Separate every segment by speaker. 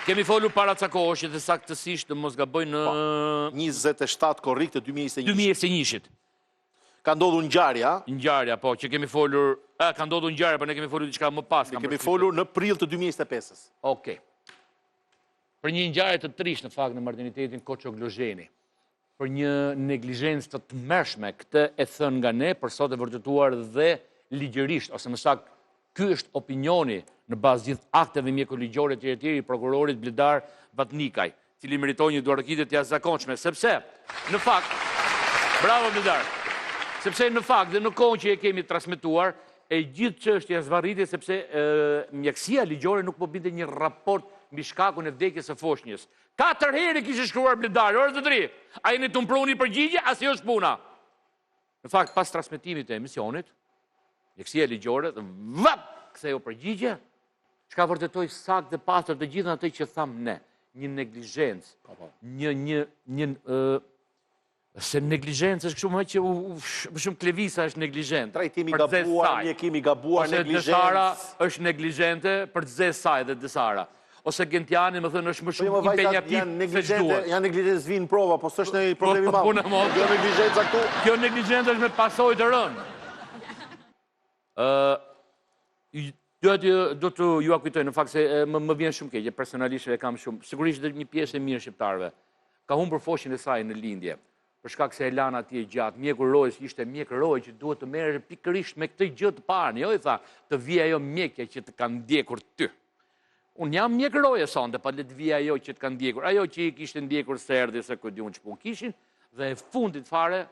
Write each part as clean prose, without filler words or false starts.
Speaker 1: Kemi folur para ca kohësh dhe saktësisht mos gaboj në
Speaker 2: 27 korrik të 2021.
Speaker 1: 2021-shit.
Speaker 2: Ka ndodhur ngjarja.
Speaker 1: Ngjarja, po, që kemi folur, ka ndodhur ngjarja, por ne kemi folur diçka më pas.
Speaker 2: Ne kemi folur në prill të 2025-s.
Speaker 1: Okej. Për një ngjarje të trisht në fakt në martinitetin Koçoglozheni. Për një neglizhencë të tmerrshme, këtë e thën nga ne, për sot e vërtetuar dhe ligjërisht, ose më saktë, ky është opinioni në bazë gjithë akteve mjekoligjore të tjerë i prokurorit Bledar Vatnikaj, cili meriton një duarëkitje të jashtëzakonshme, sepse në fakt, bravo Bledar, sepse në fakt dhe në kohën që e kemi transmetuar, e gjithë çështja zvarriti sepse mjekësia ligjore nuk po binte një raport mbi shkakun e vdekjes së foshnjës. 4 herë kishte shkruar Bledar, orë të 3. A jeni të mpruni përgjigje, as jo është puna. Në fakt, pas transmetimit të emisionit, mjekësia ligjore, ktheu përgjigje, çka vërtetoi saktë dhe pastër të gjithë ato që tham ne, një neglizhencë, se neglizhencë është kështu më që më shumë klevisa është neglizhente.
Speaker 2: Trajtimi gabuar, mjekimi gabuar, neglizhencë.
Speaker 1: Ose Dëshara është neglizhente për të zezë saj dhe Dëshara. Ose Gentiani më thënë është më shumë impenjativ se ç'duhet.
Speaker 2: Janë neglizhencë vinë prova, po s'është një problem i madh. Kjo neglizhenca këtu.
Speaker 1: Kjo neglizhencë është me pasojë të rënë. Do të ju akujtoj në fakt se më vjen shumë keq, personalisht e kam shumë. Sigurisht dhe një pjesë e mirë shqiptarëve ka humbur foshin e saj në lindje. Për shkak se e lan atje gjatë, mjeku Rojës ishte mjek Rojë që duhet të merret pikërisht me këtë gjë të parë. Jo i tha, të vi ajo mjekja që të ka ndjekur ty. Unë jam mjek Rojë sonte, pa le të vi ajo që të ka ndjekur. Ajo që i kishte ndjekur se erdhi se ku diun ç'pun kishin dhe e fundit fare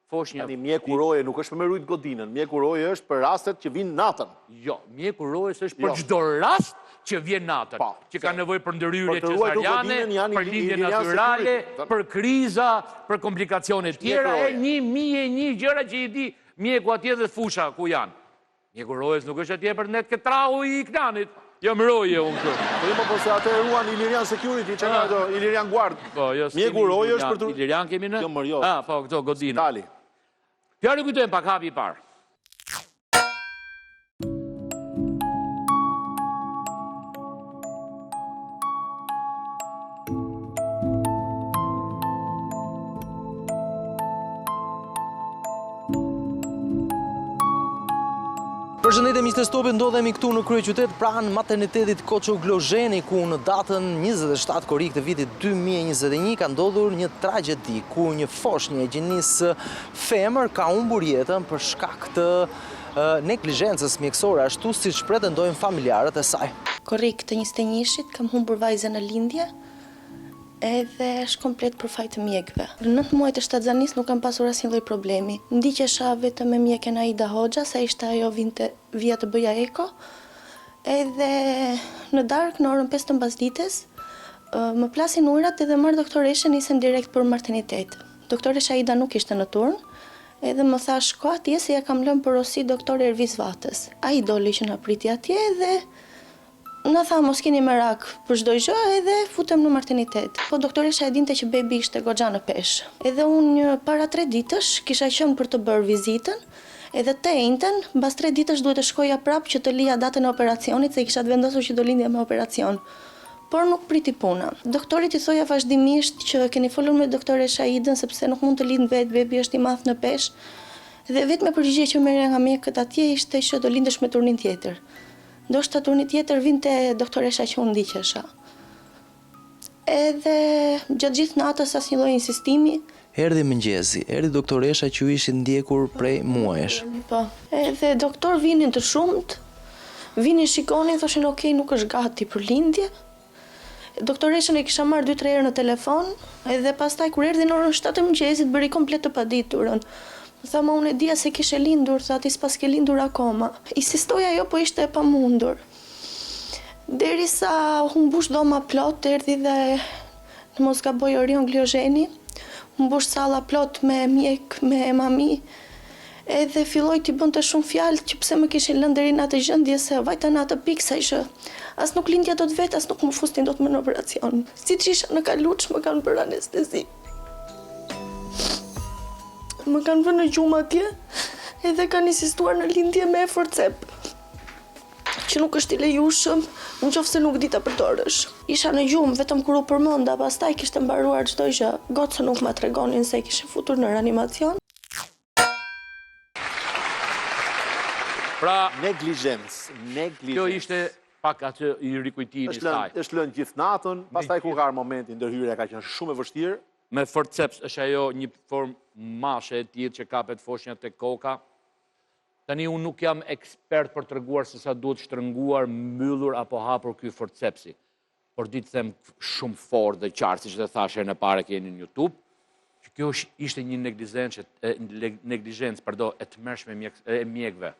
Speaker 1: foshnja.
Speaker 2: Tani mjeku Rojë nuk është për me rujt godinën, mjeku Rojë është për rastet që vinë natën.
Speaker 1: Jo, mjeku Rojës është për çdo rast që vjen natën, që ka nevojë për ndërhyrje cesariane, për lindje natyrale, për kriza, për komplikacione tjera, e 1001 gjëra që i di mjeku atje dhe fusha ku janë. Mjeku Rojës nuk është atje për net ketrahu i Knanit. Jam Roje unë këtu.
Speaker 2: Po se atë e ruan Ilirian Security, që nga do, Ilirian Guard. Mjeku Rojë është për të...
Speaker 1: Ilirian kemi në?
Speaker 2: Jo, mërë jo.
Speaker 1: Po, këto, Godina.
Speaker 2: Tali.
Speaker 1: Fjallë kujtojmë pak hapi i parë.
Speaker 3: Përshëndetje Mr. Stopi, ndodhemi këtu në kryeqytet pranë maternitetit Koçoglozheni, ku në datën 27 korrik të vitit 2021 ka ndodhur një tragjedi ku një foshnjë e gjinisë femër ka humbur jetën për shkak të neglizhencës mjekësore, ashtu siç pretendojnë familjarët e saj.
Speaker 4: Korrik të 21-shit kam humbur vajzën në lindje, edhe është komplet për faj të mjekëve. Në 9 muajt e shtatzanis nuk kam pasur asnjë lloj problemi. Ndiqesha vetëm me mjekën Aida Hoxha, sa ishte ajo vija të bëja eko. Edhe në darkë, në orën 5 të mbasdites, më plasin ujrat edhe marrë doktoreshe nisën direkt për martinitet. Doktoresha Aida nuk ishte në turn, edhe më tha shko atje se ja kam lënë porosi doktor Ervis Vatës. Ai doli që na priti atje dhe na tha mos keni merak për çdo gjë edhe futem në martinitet. Po doktoresha e dinte që bebi ishte goxha në peshë. Edhe unë para 3 ditësh kisha qenë për të bërë vizitën, edhe të njëjtën, mbas 3 ditësh duhet të shkoja prapë që të lija datën e operacionit se kisha vendosur që do lindja me operacion. Por nuk priti puna. Doktorit i thoja vazhdimisht që keni folur me doktoresha Aidën sepse nuk mund të lind vetë, bebi është i madh në peshë. Dhe vetëm përgjigje që merrja nga mjekët atje ishte që do lindesh me turnin tjetër. Ndoshta turni tjetër vinte doktoresha që unë ndiqesha. Edhe gjatë gjithë natës asnjë lloj insistimi.
Speaker 3: Erdhi mëngjesi, erdhi doktoresha që ju ishin ndjekur prej muajsh.
Speaker 4: Po. Edhe doktor vinin të shumt, vinin shikonin, thoshin okay, nuk është gati për lindje. Doktoreshën e kisha marrë 2-3 herë në telefon, edhe pastaj kur erdhi në orën 7 të mëngjesit bëri komplet të paditurën. Tha ma unë e dia se kishe lindur, tha ti s'pas ke lindur akoma. Insistoja jo, po ishte e pamundur. Derisa humbush dhoma plot, erdhi dhe në mos gaboj Orion Glozheni, humbush salla plot me mjek, me mami, edhe filloj t'i bënte shumë fjalë që pse më kishin lënë deri në atë gjendje se vajta në atë pikë sa që as nuk lindja do të vetë, as nuk më fustin do të më në operacion. Siç isha në kaluç më kanë bërë anestezi. Më kanë vënë në gjumë atje edhe kanë insistuar në lindje me forcep, që nuk është i lejushëm në qoftë se nuk di ta përdorësh. Isha në gjumë vetëm kur u përmenda, pastaj kishte mbaruar çdo gjë. Gocë nuk ma tregonin se kishin futur në reanimacion.
Speaker 1: Pra,
Speaker 2: Neglizhencë.
Speaker 1: kjo ishte pak atë i rikujtimi i saj.
Speaker 2: Është lënë gjithë natën, pastaj ku ka momenti ndërhyrja ka qenë shumë e vështirë.
Speaker 1: Me forceps është ajo një formë mashe e tillë që kapet foshnja te koka. Tani unë nuk jam ekspert për treguar se sa duhet shtrënguar, mbyllur apo hapur ky forcepsi. Por di të them shumë fort dhe qartë, siç e thashë në parë keni në YouTube, që kjo ishte një neglizhencë e tmerrshme e mjekëve.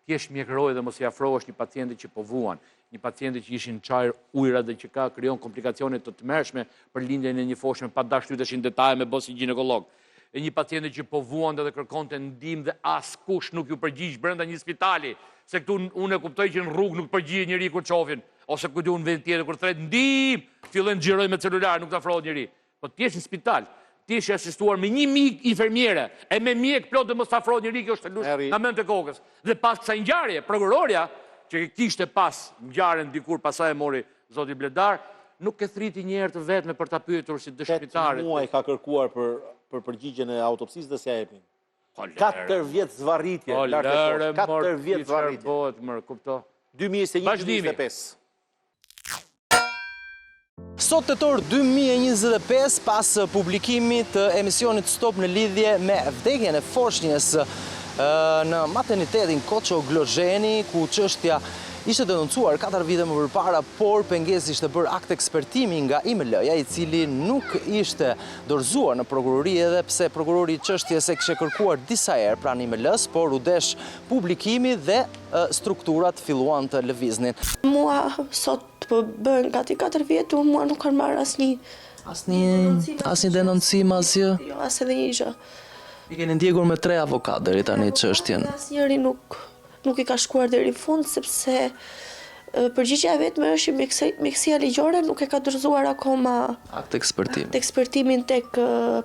Speaker 1: Ti je mjekëroj dhe mos i afrohesh një pacienti që po vuan, një pacienti që ishin çajër ujëra dhe që krijon komplikacione të tmerrshme për lindjen e një foshme pa dashur të shin detaje me bosi ginekolog. E një pacienti që po vuan dhe kërkonte ndihmë dhe askush nuk ju përgjigj brenda një spitali, se këtu unë e kuptoj që në rrugë nuk përgjigjet njëri kur çofin, ose ku diun vend tjetër kur thret ndihmë, fillojnë xhiroj me celular, nuk të afrohet njëri. Po ti je në spital, ti je asistuar me 1000 infermiere, e me mjek plot dhe mos të afrohet njëri, kjo është lush nga mend të kokës. Dhe pas kësaj ngjarje, prokuroria që kishte pas ngjarjen dikur pasaj e mori zoti Bledar, nuk e thriti një herë të vetme për ta pyetur si dëshmitare.
Speaker 2: 8 muaj ka kërkuar për përgjigjen e autopsisë dhe s'ja jepin. 4 vjet zvarritje, lart e poshtë. 4 vjet zvarritje.
Speaker 1: Bëhet më, kupto.
Speaker 2: 2021-2025.
Speaker 3: Sot tetor 2025, pas publikimit të emisionit Stop në lidhje me vdekjen e foshnjës në maternitetin Koço Glozheni, ku çështja ishte denoncuar 4 vite më përpara, por pengesë ishte bërë akt ekspertimi nga IML-ja, i cili nuk ishte dorëzuar në prokurori, edhe pse prokurori i çështjes e kishte kërkuar disa herë pranë IML-s, por u desh publikimi dhe strukturat filluan të lëviznin.
Speaker 4: Mua sot po bën gati 4 vjet, mua nuk kanë marrë
Speaker 3: Asnjë denoncim, asgjë.
Speaker 4: Jo, as edhe një gjë.
Speaker 3: I keni ndjekur me 3 avokat deri tani çështjen.
Speaker 4: Asnjëri nuk i ka shkuar deri në fund, sepse përgjigjja e vetme është mjekësia ligjore nuk e ka dorëzuar akoma
Speaker 3: akt ekspertim.
Speaker 4: Ekspertimin tek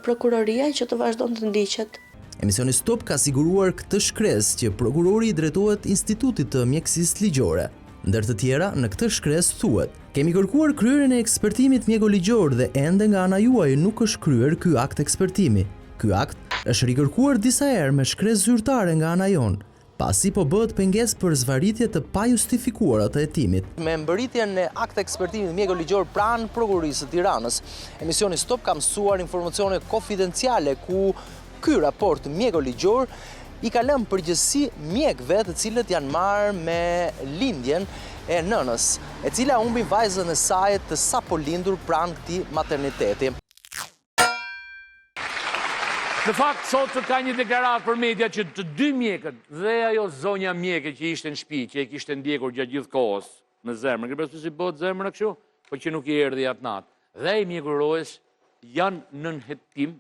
Speaker 4: prokuroria që të vazhdon të ndiqet.
Speaker 3: Emisioni Stop ka siguruar këtë shkresë që prokurori i drejtohet Institutit të Mjekësisë Ligjore. Ndër të tjera, në këtë shkresë thuhet: kemi kërkuar kryerjen e ekspertimit mjekoligjor dhe ende nga ana juaj nuk është kryer ky akt ekspertimi. Ky akt është rikërkuar disa herë me shkresë zyrtare nga ana jon, pasi po bëhet pengesë për zvarritje të pajustifikuara të hetimit. Me mbërritjen e akt ekspertimit mjekoligjor pranë prokurorisë së Tiranës, emisioni Stop ka mësuar informacione konfidenciale ku ky raport mjekoligjor i ka lënë përgjegjësi mjekëve të cilët janë marrë me lindjen e nënës, e cila humbi vajzën e saj të sapo lindur pranë këtij materniteti.
Speaker 1: Në fakt, sot ka një deklaratë për media që të 2 mjekët dhe ajo zonja mjeke që ishte në shtëpi, që e kishte ndjekur gjatë gjithë kohës me zemrën, ke parasysh si bëhet zemra kështu, po që nuk i erdhi atë natë. Dhe i mjekurojës janë nën hetim,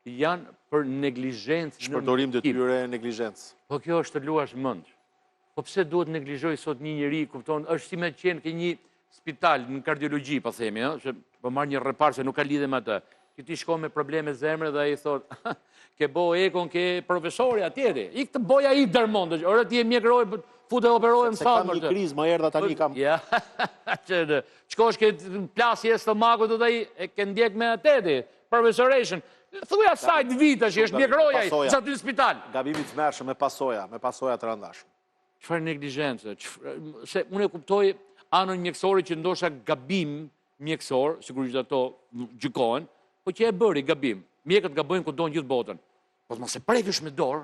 Speaker 1: janë për neglizhencë.
Speaker 2: Shpërdorim detyre neglizhencë.
Speaker 1: Po kjo është të luash mend. Po pse duhet neglizhoj sot një njeri, kupton, është si me qenë ke një spital në kardiologji, po themi, ëh, që po marr një repar se nuk ka lidhje me atë. Që ti shkon me probleme zemre dhe ai thot, ke bo ekon ke profesori atjeri. Ik të boja i dërmond. Ora ti e mjekroj, fute operohem
Speaker 2: Se
Speaker 1: sa
Speaker 2: kam një krizë, më erdha tani kam.
Speaker 1: Ja, që qkosh ke plasje stomaku të ai e ke ndjek me ateti, profesoreshën. Thuja sajt vita që është mjekroja i, që aty në spital.
Speaker 2: Gabimi të mërshëm me pasoja të rëndashëm.
Speaker 1: Çfarë neglizhencë? Se unë e kuptoj anën mjekësore që ndoshta gabim mjekësor, sigurisht ato gjykohen, po që e bëri gabim. Mjekët gabojnë ku donë gjithë botën. Po mos e prekësh me dorë,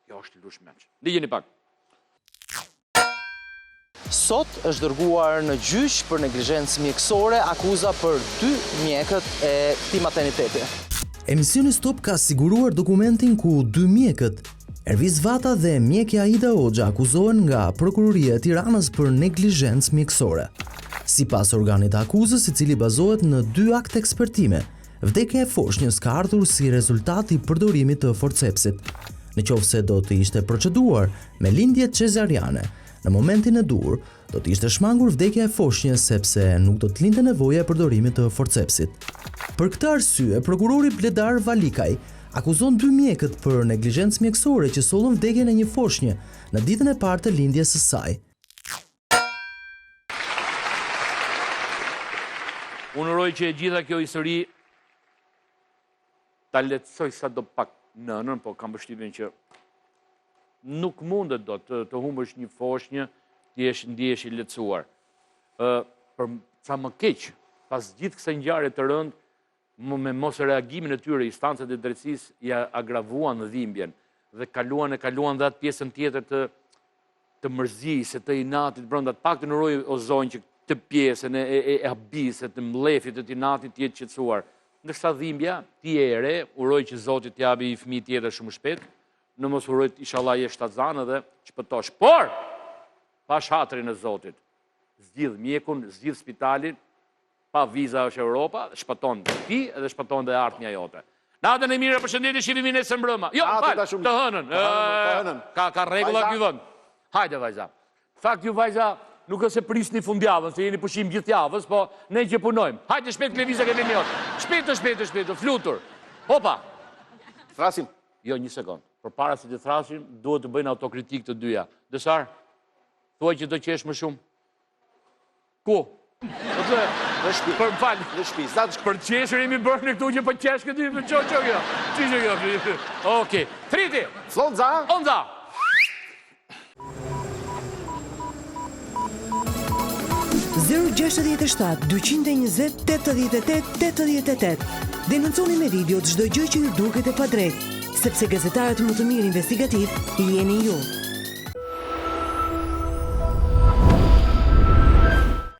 Speaker 1: kjo është lush menç. Ndigjeni pak.
Speaker 3: Sot është dërguar në gjyq për neglizhencë mjekësore akuza për 2 mjekët e këtij materniteti. Emisioni Stop ka siguruar dokumentin ku 2 mjekët, Erviz Vata dhe mjekja Aida Hoxha, akuzohen nga Prokuroria e Tiranës për neglizhencë mjekësore. Sipas organit të akuzës, i cili bazohet në 2 akte ekspertime, vdekja e foshnjës ka ardhur si rezultat i përdorimit të forcepsit. Nëse do të ishte proceduar me lindje cesariane, në momentin e dur, do të ishte shmangur vdekja e foshnjës sepse nuk do të lindte nevoja e përdorimit të forcepsit. Për këtë arsye, prokurori Bledar Valikaj akuzon 2 mjekët për neglizhencë mjekësore që sollën vdekjen e një foshnje në ditën e parë të lindjes së saj.
Speaker 1: uroj që e gjitha kjo histori ta lehtësoj sa do pak nënën, po kam përshtypjen që nuk mundet do të humbësh një foshnjë, ndjehesh i lehtësuar. Për sa më keq, pas gjithë kësaj ngjarje të rënd, me mos reagimin e tyre, instancët e drejtësisë ja agravuan dhimbjen dhe kaluan dhe atë pjesën tjetër të mërzisë, të inatit brenda, të paktën uroj o zonjë që të pjesën e abisit, të mlefit, të inatit të jetë qetësuar. Ndërsa dhimbja, ti e re, uroj që Zoti t'japi i fëmijë tjetër shumë shpejt, në mos uroj inshallah je shtatzanë dhe çpëtosh. Por pa shatrin e Zotit, zgjidh mjekun, zgjidh spitalin, pa viza është Europa, shpëton ti dhe shpëton dhe ardhmja jote. Natën e mirë, përshëndetje, shihemi nesër mbrëmë. Jo, fal, të hënën. Ka rregulla ky vend. Hajde vajza. Fakt ju vajza nuk është se prisni fundjavën, se jeni pushim gjithë javës, po ne që punojmë. Hajde shpejt lëvizja ke vini jot. Shpejt, flutur. Hopa.
Speaker 2: Thrasim.
Speaker 1: Jo, një sekond. Përpara se të thrasim, duhet të bëjnë autokritik të dyja. Dësar, thuaj që do qesh më shumë. Ku?
Speaker 2: Në shtëpi.
Speaker 1: Për më falë.
Speaker 2: Në shtëpi.
Speaker 1: Për qeshër jemi bërë në këtu që për qesh këtë për qo kjo. Që kjo. Oke. Triti.
Speaker 2: Flonza.
Speaker 1: Onza.
Speaker 5: Zero 67 220 88 88. Denonconi me video çdo gjë që ju duket e padrejtë, sepse gazetarët më të mirë investigativ jeni ju.